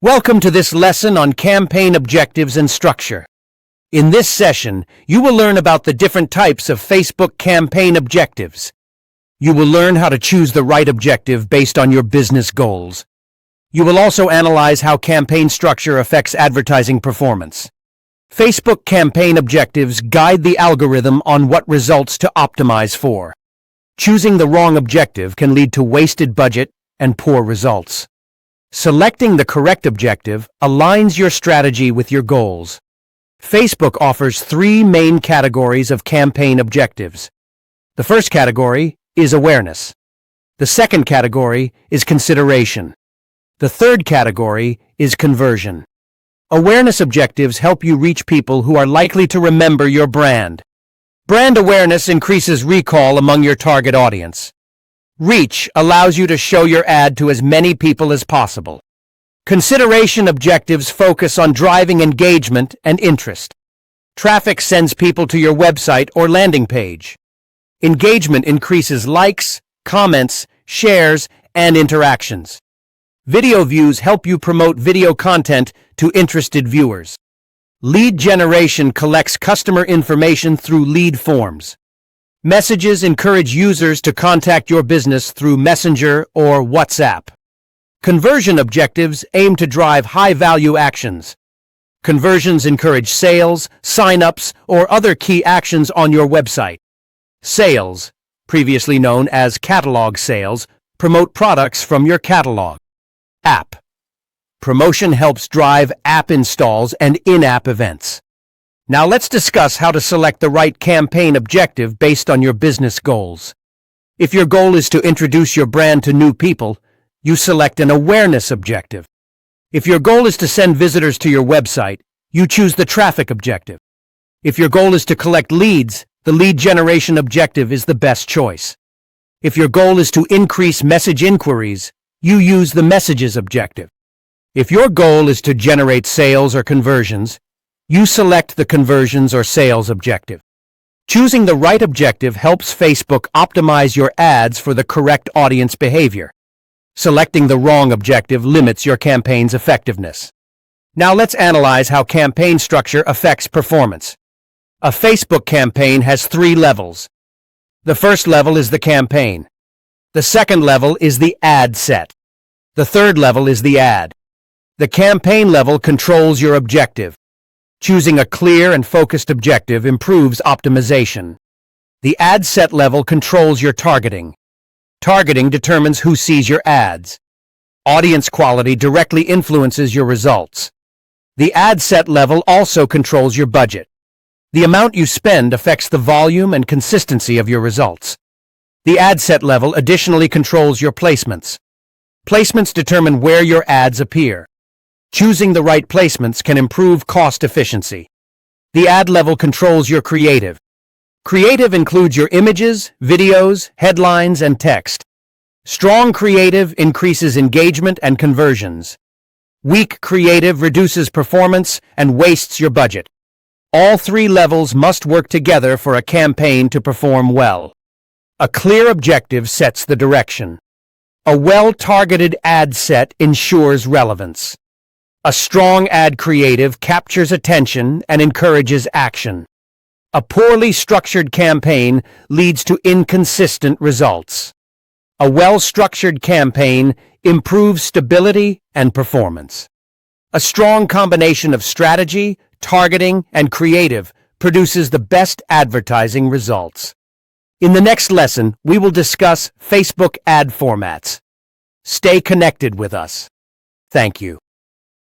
Welcome to this lesson on campaign objectives and structure. In this session, you will learn about the different types of Facebook campaign objectives. You will learn how to choose the right objective based on your business goals. You will also analyze how campaign structure affects advertising performance. Facebook campaign objectives guide the algorithm on what results to optimize for. Choosing the wrong objective can lead to wasted budget and poor results. Selecting the correct objective aligns your strategy with your goals. Facebook offers three main categories of campaign objectives. The first category is awareness. The second category is consideration. The third category is conversion. Awareness objectives help you reach people who are likely to remember your brand. Brand awareness increases recall among your target audience. Reach allows you to show your ad to as many people as possible. Consideration objectives focus on driving engagement and interest. Traffic sends people to your website or landing page. Engagement increases likes, comments, shares, and interactions. Video views help you promote video content to interested viewers. Lead generation collects customer information through lead forms. Messages encourage users to contact your business through Messenger or WhatsApp. Conversion objectives aim to drive high-value actions. Conversions encourage sales, sign-ups, or other key actions on your website. Sales, previously known as catalog sales, promote products from your catalog. App. Promotion helps drive app installs and in-app events. Now let's discuss how to select the right campaign objective based on your business goals. If your goal is to introduce your brand to new people, you select an awareness objective. If your goal is to send visitors to your website, you choose the traffic objective. If your goal is to collect leads, the lead generation objective is the best choice. If your goal is to increase message inquiries, you use the messages objective. If your goal is to generate sales or conversions, you select the conversions or sales objective. Choosing the right objective helps Facebook optimize your ads for the correct audience behavior. Selecting the wrong objective limits your campaign's effectiveness. Now let's analyze how campaign structure affects performance. A Facebook campaign has three levels. The first level is the campaign. The second level is the ad set. The third level is the ad. The campaign level controls your objective. Choosing a clear and focused objective improves optimization. The ad set level controls your targeting. Targeting determines who sees your ads. Audience quality directly influences your results. The ad set level also controls your budget. The amount you spend affects the volume and consistency of your results. The ad set level additionally controls your placements. Placements determine where your ads appear. Choosing the right placements can improve cost efficiency. The ad level controls your creative. Creative includes your images, videos, headlines, and text. Strong creative increases engagement and conversions. Weak creative reduces performance and wastes your budget. All three levels must work together for a campaign to perform well. A clear objective sets the direction. A well-targeted ad set ensures relevance. A strong ad creative captures attention and encourages action. A poorly structured campaign leads to inconsistent results. A well-structured campaign improves stability and performance. A strong combination of strategy, targeting, and creative produces the best advertising results. In the next lesson, we will discuss Facebook ad formats. Stay connected with us. Thank you.